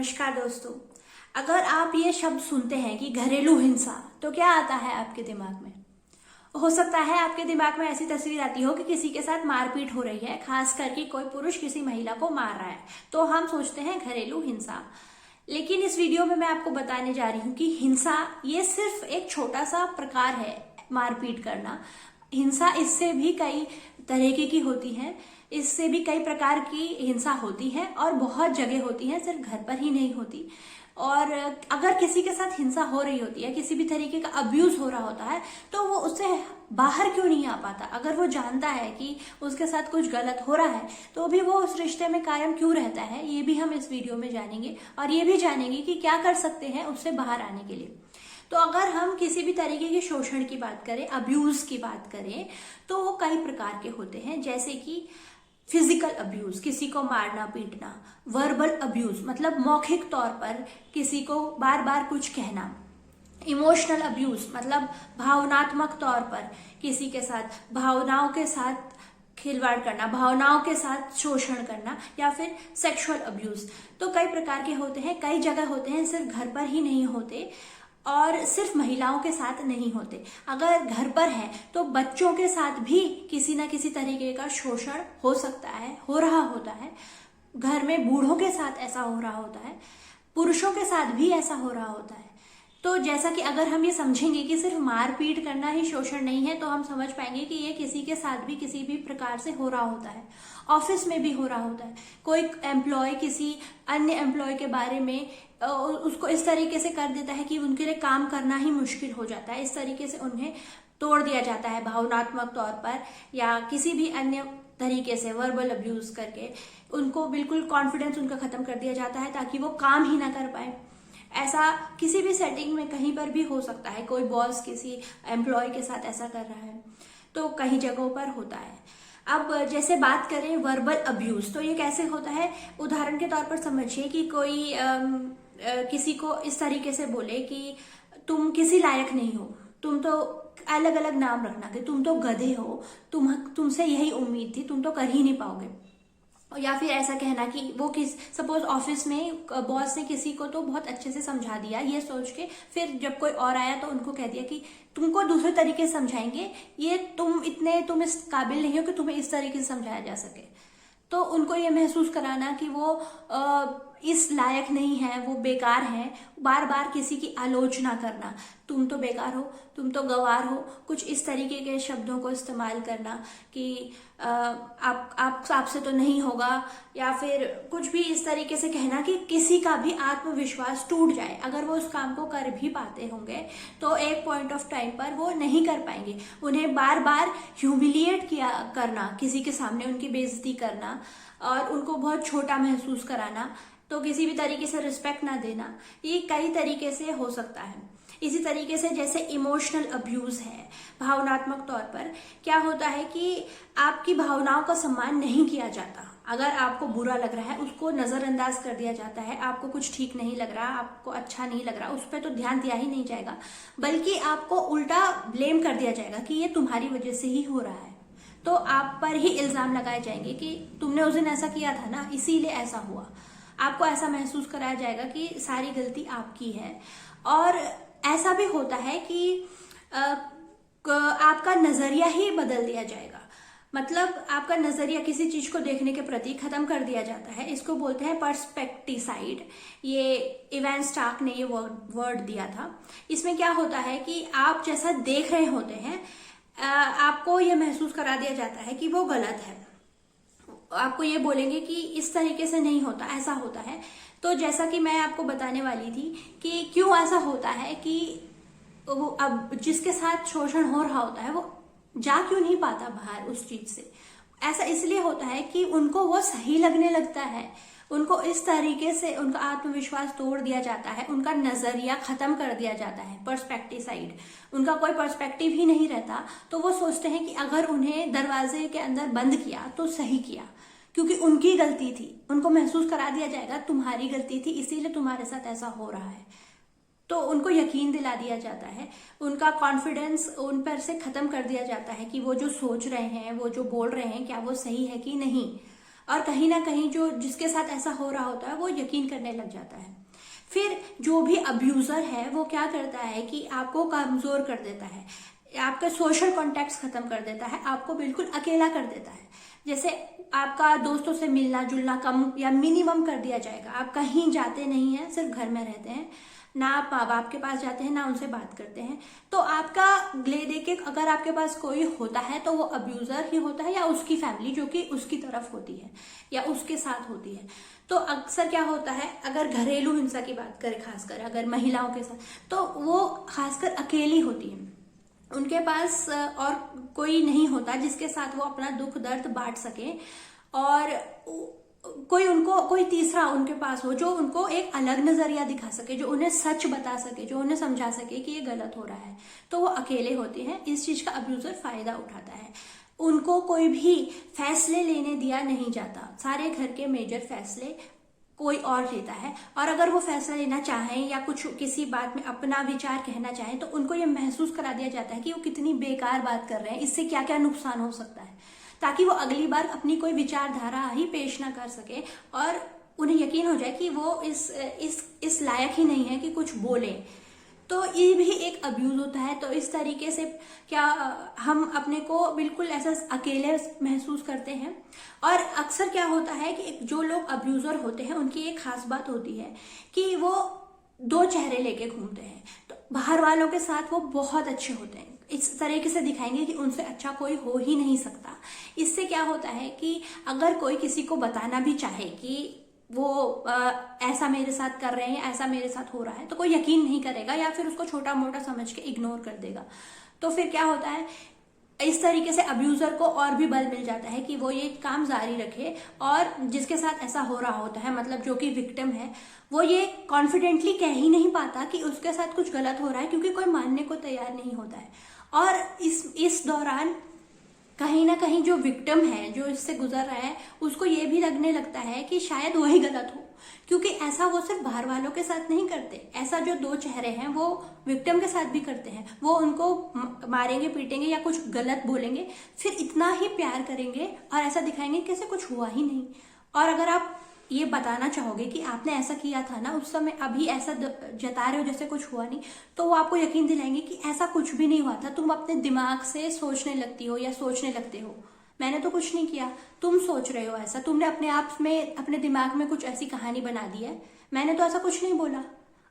नमस्कार दोस्तों। अगर आप ये शब्द सुनते हैं कि घरेलू हिंसा, तो क्या आता है आपके दिमाग में? हो सकता है आपके दिमाग में ऐसी तस्वीर आती हो कि किसी के साथ मारपीट हो रही है, खास करके कोई पुरुष किसी महिला को मार रहा है, तो हम सोचते हैं घरेलू हिंसा। लेकिन इस वीडियो में मैं आपको बताने जा रही हूँ कि हिंसा ये सिर्फ एक छोटा सा प्रकार है, मारपीट करना। हिंसा इससे भी कई तरीके की होती है, इससे भी कई प्रकार की हिंसा होती है और बहुत जगह होती है, सिर्फ घर पर ही नहीं होती। और अगर किसी के साथ हिंसा हो रही होती है, किसी भी तरीके का अब्यूज हो रहा होता है, तो वो उससे बाहर क्यों नहीं आ पाता? अगर वो जानता है कि उसके साथ कुछ गलत हो रहा है, तो भी वो उस रिश्ते में कायम क्यों रहता है, ये भी हम इस वीडियो में जानेंगे। और ये भी जानेंगे कि क्या कर सकते हैं उससे बाहर आने के लिए। तो अगर हम किसी भी तरीके के शोषण की बात करें, अब्यूज की बात करें, तो वो कई प्रकार के होते हैं, जैसे कि फिजिकल अब्यूज, किसी को मारना पीटना। वर्बल अब्यूज मतलब मौखिक तौर पर किसी को बार बार कुछ कहना। इमोशनल अब्यूज मतलब भावनात्मक तौर पर किसी के साथ भावनाओं के साथ खिलवाड़ करना, भावनाओं के साथ शोषण करना। या फिर सेक्सुअल अब्यूज। तो कई प्रकार के होते हैं, कई जगह होते हैं, सिर्फ घर पर ही नहीं होते और सिर्फ महिलाओं के साथ नहीं होते। अगर घर पर है तो बच्चों के साथ भी किसी ना किसी तरीके का शोषण हो सकता है, हो रहा होता है। घर में बूढ़ों के साथ ऐसा हो रहा होता है, पुरुषों के साथ भी ऐसा हो रहा होता है। तो जैसा कि अगर हम ये समझेंगे कि सिर्फ मारपीट करना ही शोषण नहीं है, तो हम समझ पाएंगे कि ये किसी के साथ भी किसी भी प्रकार से हो रहा होता है। ऑफिस में भी हो रहा होता है। कोई एम्प्लॉय किसी अन्य एम्प्लॉय के बारे में उसको इस तरीके से कर देता है कि उनके लिए काम करना ही मुश्किल हो जाता है। इस तरीके से उन्हें तोड़ दिया जाता है भावनात्मक तौर पर, या किसी भी अन्य तरीके से वर्बल अब्यूज करके उनको बिल्कुल कॉन्फिडेंस उनका खत्म कर दिया जाता है, ताकि वो काम ही ना कर पाए। ऐसा किसी भी सेटिंग में कहीं पर भी हो सकता है। कोई बॉस किसी एम्प्लॉय के साथ ऐसा कर रहा है, तो कई जगहों पर होता है। अब जैसे बात करें वर्बल अब्यूज, तो ये कैसे होता है? उदाहरण के तौर पर समझिए कि कोई किसी को इस तरीके से बोले कि तुम किसी लायक नहीं हो, तुम तो अलग अलग नाम रखना कि तुम तो गधे हो, तुमसे यही उम्मीद थी, तुम तो कर ही नहीं पाओगे। या फिर ऐसा कहना कि वो किस सपोज ऑफिस में बॉस ने किसी को तो बहुत अच्छे से समझा दिया, ये सोच के फिर जब कोई और आया तो उनको कह दिया कि तुमको दूसरे तरीके से समझाएंगे, ये तुम इस काबिल नहीं हो कि तुम्हें इस तरीके से समझाया जा सके। तो उनको ये महसूस कराना कि वो इस लायक नहीं है, वो बेकार है। बार बार किसी की आलोचना करना, तुम तो बेकार हो, तुम तो गंवार हो, कुछ इस तरीके के शब्दों को इस्तेमाल करना कि आपसे तो नहीं होगा। या फिर कुछ भी इस तरीके से कहना कि किसी का भी आत्मविश्वास टूट जाए। अगर वो उस काम को कर भी पाते होंगे तो एक पॉइंट ऑफ टाइम पर वो नहीं कर पाएंगे। उन्हें बार बार ह्यूमिलिएट करना, किसी के सामने उनकी बेइज्जती करना और उनको बहुत छोटा महसूस कराना, तो किसी भी तरीके से रिस्पेक्ट ना देना, ये कई तरीके से हो सकता है। इसी तरीके से जैसे इमोशनल अब्यूज है, भावनात्मक तौर पर क्या होता है कि आपकी भावनाओं का सम्मान नहीं किया जाता। अगर आपको बुरा लग रहा है, उसको नजरअंदाज कर दिया जाता है। आपको कुछ ठीक नहीं लग रहा, आपको अच्छा नहीं लग रहा, उस पर तो ध्यान दिया ही नहीं जाएगा, बल्कि आपको उल्टा ब्लेम कर दिया जाएगा कि ये तुम्हारी वजह से ही हो रहा है। तो आप पर ही इल्जाम लगाए जाएंगे कि तुमने उस दिन ऐसा किया था ना, इसीलिए ऐसा हुआ। आपको ऐसा महसूस कराया जाएगा कि सारी गलती आपकी है। और ऐसा भी होता है कि आपका नजरिया ही बदल दिया जाएगा। मतलब आपका नजरिया किसी चीज को देखने के प्रति खत्म कर दिया जाता है। इसको बोलते हैं पर्सपेक्टिसाइड। ये इवान स्टार्क ने ये वर्ड दिया था। इसमें क्या होता है कि आप जैसा देख रहे होते हैं, आपको ये महसूस करा दिया जाता है कि वो गलत है। आपको ये बोलेंगे कि इस तरीके से नहीं होता, ऐसा होता है। तो जैसा कि मैं आपको बताने वाली थी कि क्यों ऐसा होता है कि वो अब जिसके साथ शोषण हो रहा होता है वो जा क्यों नहीं पाता बाहर उस चीज से। ऐसा इसलिए होता है कि उनको वो सही लगने लगता है। उनको इस तरीके से उनका आत्मविश्वास तोड़ दिया जाता है, उनका नजरिया खत्म कर दिया जाता है। पर्सपेक्टिसाइड, उनका कोई पर्सपेक्टिव ही नहीं रहता। तो वो सोचते हैं कि अगर उन्हें दरवाजे के अंदर बंद किया तो सही किया, क्योंकि उनकी गलती थी। उनको महसूस करा दिया जाएगा तुम्हारी गलती थी, इसीलिए तुम्हारे साथ ऐसा हो रहा है। तो उनको यकीन दिला दिया जाता है, उनका कॉन्फिडेंस उन पर से खत्म कर दिया जाता है कि वो जो सोच रहे हैं, वो जो बोल रहे हैं, क्या वो सही है कि नहीं। और कहीं ना कहीं जो जिसके साथ ऐसा हो रहा होता है वो यकीन करने लग जाता है। फिर जो भी अब्यूजर है वो क्या करता है कि आपको कमजोर कर देता है, आपके सोशल कॉन्टेक्ट्स खत्म कर देता है, आपको बिल्कुल अकेला कर देता है। जैसे आपका दोस्तों से मिलना जुलना कम या मिनिमम कर दिया जाएगा। आप कहीं जाते नहीं हैं, सिर्फ घर में रहते हैं, ना आप माँ बाप के पास जाते हैं ना उनसे बात करते हैं। तो आपका ले दे के अगर आपके पास कोई होता है तो वो अब्यूजर ही होता है, या उसकी फैमिली जो कि उसकी तरफ होती है या उसके साथ होती है। तो अक्सर क्या होता है, अगर घरेलू हिंसा की बात करें, खासकर अगर महिलाओं के साथ, तो वो खासकर अकेली होती है, उनके पास और कोई नहीं होता जिसके साथ वो अपना दुख दर्द बांट सके, और कोई तीसरा उनके पास हो जो उनको एक अलग नजरिया दिखा सके, जो उन्हें सच बता सके, जो उन्हें समझा सके कि ये गलत हो रहा है। तो वो अकेले होते हैं। इस चीज का अब्यूजर फायदा उठाता है। उनको कोई भी फैसले लेने दिया नहीं जाता, सारे घर के मेजर फैसले कोई और लेता है। और अगर वो फैसला लेना चाहें या कुछ किसी बात में अपना विचार कहना चाहें तो उनको ये महसूस करा दिया जाता है कि वो कितनी बेकार बात कर रहे हैं, इससे क्या क्या नुकसान हो सकता है, ताकि वो अगली बार अपनी कोई विचारधारा ही पेश ना कर सके और उन्हें यकीन हो जाए कि वो इस लायक ही नहीं है कि कुछ बोले। तो ये भी एक अब्यूज होता है। तो इस तरीके से क्या हम अपने को बिल्कुल ऐसा अकेले महसूस करते हैं। और अक्सर क्या होता है कि जो लोग अब्यूजर होते हैं उनकी एक खास बात होती है कि वो दो चेहरे लेके घूमते हैं। तो बाहर वालों के साथ वो बहुत अच्छे होते हैं, इस तरीके से दिखाएंगे कि उनसे अच्छा कोई हो ही नहीं सकता। इससे क्या होता है कि अगर कोई किसी को बताना भी चाहे कि वो ऐसा मेरे साथ कर रहे हैं, ऐसा मेरे साथ हो रहा है, तो कोई यकीन नहीं करेगा या फिर उसको छोटा मोटा समझ के इग्नोर कर देगा। तो फिर क्या होता है, इस तरीके से अब्यूजर को और भी बल मिल जाता है कि वो ये काम जारी रखे, और जिसके साथ ऐसा हो रहा होता है, मतलब जो कि विक्टिम है, वो ये कॉन्फिडेंटली कह ही नहीं पाता कि उसके साथ कुछ गलत हो रहा है, क्योंकि कोई मानने को तैयार नहीं होता है। और इस दौरान कहीं ना कहीं जो विक्टिम है, जो इससे गुजर रहा है, उसको ये भी लगने लगता है कि शायद वही गलत हो, क्योंकि ऐसा वो सिर्फ बाहर वालों के साथ नहीं करते, ऐसा जो दो चेहरे हैं वो विक्टिम के साथ भी करते हैं। वो उनको मारेंगे, पीटेंगे या कुछ गलत बोलेंगे, फिर इतना ही प्यार करेंगे और ऐसा दिखाएंगे कि ऐसे कुछ हुआ ही नहीं। और अगर आप ये बताना चाहोगे कि आपने ऐसा किया था ना उस समय, अभी ऐसा जता रहे हो जैसे कुछ हुआ नहीं, तो वो आपको यकीन दिलाएंगे कि ऐसा कुछ भी नहीं हुआ था, तुम अपने दिमाग से सोचने लगती हो या सोचने लगते हो, मैंने तो कुछ नहीं किया, तुम सोच रहे हो ऐसा, तुमने अपने आप में अपने दिमाग में कुछ ऐसी कहानी बना दी है, मैंने तो ऐसा कुछ नहीं बोला।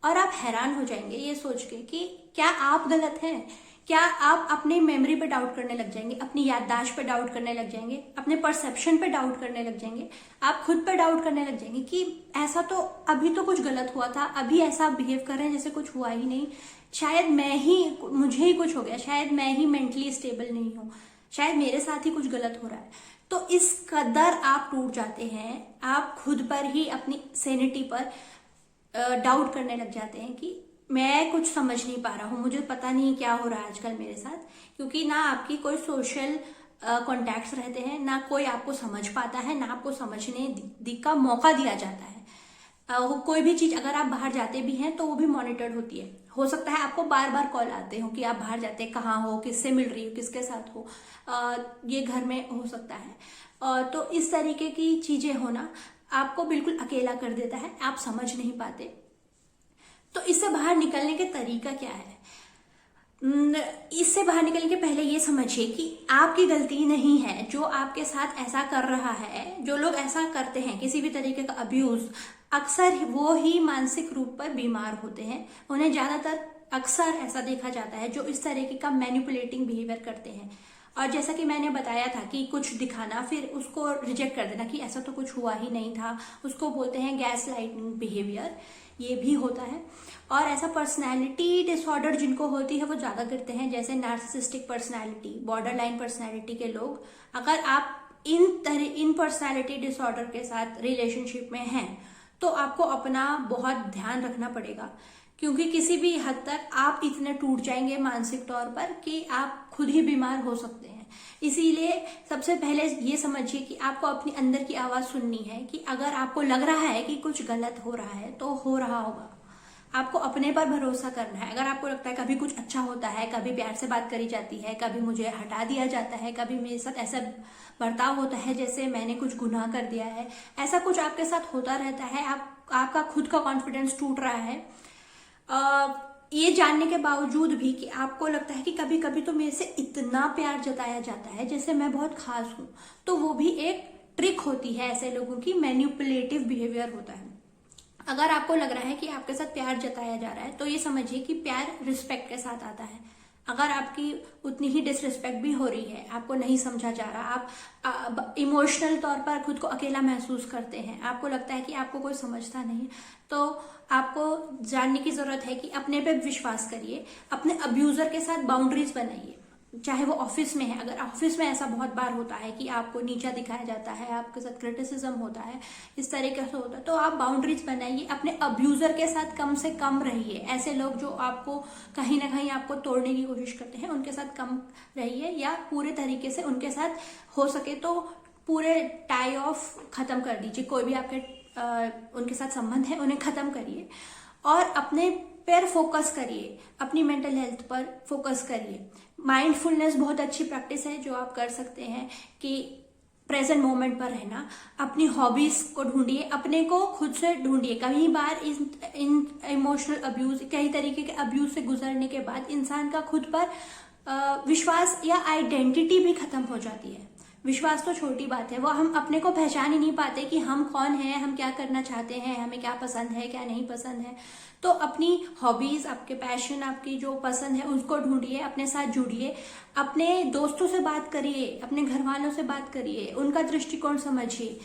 और आप हैरान हो जाएंगे ये सोच के कि क्या आप गलत हैं, क्या आप अपनी मेमोरी पे डाउट करने लग जाएंगे, अपनी याददाश्त पे डाउट करने लग जाएंगे, अपने परसेप्शन पे डाउट करने लग जाएंगे, आप खुद पे डाउट करने लग जाएंगे कि ऐसा तो अभी तो कुछ गलत हुआ था, अभी ऐसा बिहेव कर रहे हैं जैसे कुछ हुआ ही नहीं, शायद मुझे ही कुछ हो गया, शायद मैं ही मेंटली स्टेबल नहीं हूँ, शायद मेरे साथ ही कुछ गलत हो रहा है। तो इस कदर आप टूट जाते हैं, आप खुद पर ही अपनी सैनिटी पर डाउट करने लग जाते हैं कि मैं कुछ समझ नहीं पा रहा हूँ, मुझे पता नहीं क्या हो रहा है आजकल मेरे साथ, क्योंकि ना आपकी कोई सोशल कॉन्टैक्ट्स रहते हैं, ना कोई आपको समझ पाता है, ना आपको समझने का मौका दिया जाता है। कोई भी चीज अगर आप बाहर जाते भी हैं तो वो भी मॉनिटर्ड होती है। हो सकता है आपको बार बार कॉल आते हो कि आप बाहर जाते हैं, कहाँ हो, किससे मिल रही हो, किसके साथ हो, ये घर में हो सकता है। तो इस तरीके की चीजें होना आपको बिल्कुल अकेला कर देता है, आप समझ नहीं पाते। तो इससे बाहर निकलने का तरीका क्या है? इससे बाहर निकलने के पहले ये समझिए कि आपकी गलती नहीं है जो आपके साथ ऐसा कर रहा है। जो लोग ऐसा करते हैं किसी भी तरीके का अब्यूज, अक्सर वो ही मानसिक रूप पर बीमार होते हैं। उन्हें ज्यादातर अक्सर ऐसा देखा जाता है जो इस तरीके का मैनिपुलेटिंग बिहेवियर करते हैं। और जैसा कि मैंने बताया था कि कुछ दिखाना फिर उसको रिजेक्ट कर देना कि ऐसा तो कुछ हुआ ही नहीं था, उसको बोलते हैं गैस लाइटिंग बिहेवियर, ये भी होता है। और ऐसा पर्सनैलिटी डिसऑर्डर जिनको होती है वो ज्यादा करते हैं, जैसे नार्सिसिस्टिक पर्सनैलिटी, बॉर्डरलाइन पर्सनैलिटी के लोग। अगर आप इन पर्सनैलिटी डिसऑर्डर के साथ रिलेशनशिप में हैं तो आपको अपना बहुत ध्यान रखना पड़ेगा, क्योंकि किसी भी हद तक आप इतने टूट जाएंगे मानसिक तौर पर कि आप खुद ही बीमार हो सकते हैं। इसीलिए सबसे पहले ये समझिए कि आपको अपनी अंदर की आवाज सुननी है कि अगर आपको लग रहा है कि कुछ गलत हो रहा है तो हो रहा होगा। आपको अपने पर भरोसा करना है। अगर आपको लगता है कभी कुछ अच्छा होता है, कभी प्यार से बात करी जाती है, कभी मुझे हटा दिया जाता है, कभी मेरे साथ ऐसा बर्ताव होता है जैसे मैंने कुछ गुनाह कर दिया है, ऐसा कुछ आपके साथ होता रहता है, आपका खुद का कॉन्फिडेंस टूट रहा है, ये जानने के बावजूद भी कि आपको लगता है कि कभी कभी तो मेरे से इतना प्यार जताया जाता है जैसे मैं बहुत खास हूं, तो वो भी एक ट्रिक होती है ऐसे लोगों की, मैनिपुलेटिव बिहेवियर होता है। अगर आपको लग रहा है कि आपके साथ प्यार जताया जा रहा है तो ये समझिए कि प्यार रिस्पेक्ट के साथ आता है। अगर आपकी उतनी ही डिसरिस्पेक्ट भी हो रही है, आपको नहीं समझा जा रहा, आप इमोशनल तौर पर खुद को अकेला महसूस करते हैं, आपको लगता है कि आपको कोई समझता नहीं, तो आपको जानने की जरूरत है कि अपने पे विश्वास करिए, अपने अब्यूजर के साथ बाउंड्रीज बनाइए। चाहे वो ऑफिस में है, अगर ऑफिस में ऐसा बहुत बार होता है कि आपको नीचा दिखाया जाता है, आपके साथ क्रिटिसिज्म होता है, इस तरीके से होता है, तो आप बाउंड्रीज बनाइए, अपने अब्यूजर के साथ कम से कम रहिए। ऐसे लोग जो आपको कहीं ना कहीं आपको तोड़ने की कोशिश करते हैं उनके साथ कम रहिए, या पूरे तरीके से उनके साथ हो सके तो पूरे टाई ऑफ खत्म कर दीजिए। कोई भी आपके उनके साथ संबंध है उन्हें खत्म करिए और अपने पर फोकस करिए, अपनी मेंटल हेल्थ पर फोकस करिए। माइंडफुलनेस बहुत अच्छी प्रैक्टिस है जो आप कर सकते हैं कि प्रेजेंट मोमेंट पर रहना। अपनी हॉबीज को ढूंढिए, अपने को खुद से ढूंढिए। कई बार इन इमोशनल अब्यूज, कई तरीके के अब्यूज से गुजरने के बाद इंसान का खुद पर विश्वास या आइडेंटिटी भी खत्म हो जाती है। विश्वास तो छोटी बात है, वो हम अपने को पहचान ही नहीं पाते कि हम कौन हैं, हम क्या करना चाहते हैं, हमें क्या पसंद है क्या नहीं पसंद है। तो अपनी हॉबीज, आपके पैशन, आपकी जो पसंद है उसको ढूंढिए, अपने साथ जुड़िए, अपने दोस्तों से बात करिए, अपने घर वालों से बात करिए, उनका दृष्टिकोण समझिए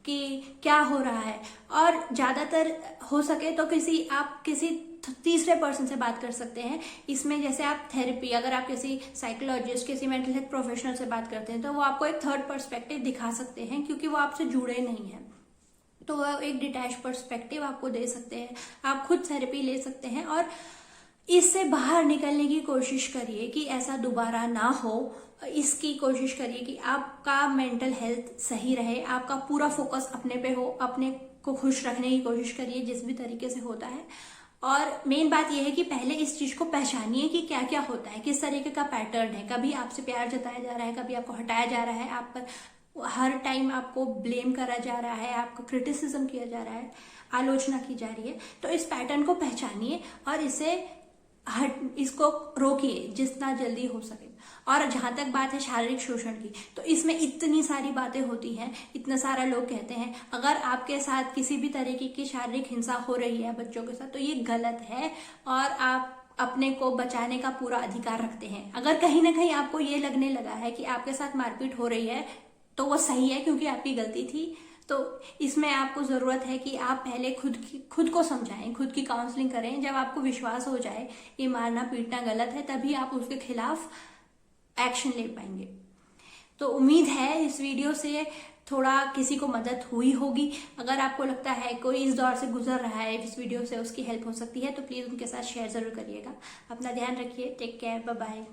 कि क्या हो रहा है। और ज्यादातर हो सके तो किसी तीसरे पर्सन से बात कर सकते हैं। इसमें जैसे आप थेरेपी, अगर आप किसी साइकोलॉजिस्ट, किसी मेंटल हेल्थ प्रोफेशनल से बात करते हैं तो वो आपको एक थर्ड पर्सपेक्टिव दिखा सकते हैं, क्योंकि वो आपसे जुड़े नहीं हैं, तो वो एक डिटैच पर्सपेक्टिव आपको दे सकते हैं। आप खुद थेरेपी ले सकते हैं और इससे बाहर निकलने की कोशिश करिए कि ऐसा दोबारा ना हो। इसकी कोशिश करिए कि आपका मेंटल हेल्थ सही रहे, आपका पूरा फोकस अपने पे हो, अपने को खुश रखने की कोशिश करिए जिस भी तरीके से होता है। और मेन बात यह है कि पहले इस चीज को पहचानिए कि क्या क्या होता है, किस तरीके का पैटर्न है। कभी आपसे प्यार जताया जा रहा है, कभी आपको हटाया जा रहा है, आप पर हर टाइम आपको ब्लेम करा जा रहा है, आपको क्रिटिसिज्म किया जा रहा है, आलोचना की जा रही है। तो इस पैटर्न को पहचानिए और इसको रोकिए जितना जल्दी हो सके। और जहां तक बात है शारीरिक शोषण की, तो इसमें इतनी सारी बातें होती हैं, इतना सारा लोग कहते हैं। अगर आपके साथ किसी भी तरीके की शारीरिक हिंसा हो रही है बच्चों के साथ, तो ये गलत है और आप अपने को बचाने का पूरा अधिकार रखते हैं। अगर कहीं ना कहीं आपको ये लगने लगा है कि आपके साथ मारपीट हो रही है तो वो सही है, क्योंकि आपकी गलती थी। तो इसमें आपको जरूरत है कि आप पहले खुद को समझाएं, खुद की काउंसलिंग करें। जब आपको विश्वास हो जाए ये मारना पीटना गलत है, तभी आप उसके खिलाफ एक्शन ले पाएंगे। तो उम्मीद है इस वीडियो से थोड़ा किसी को मदद हुई होगी। अगर आपको लगता है कोई इस दौर से गुजर रहा है, इस वीडियो से उसकी हेल्प हो सकती है, तो प्लीज उनके साथ शेयर जरूर करिएगा। अपना ध्यान रखिए, टेक केयर, बाय बाय।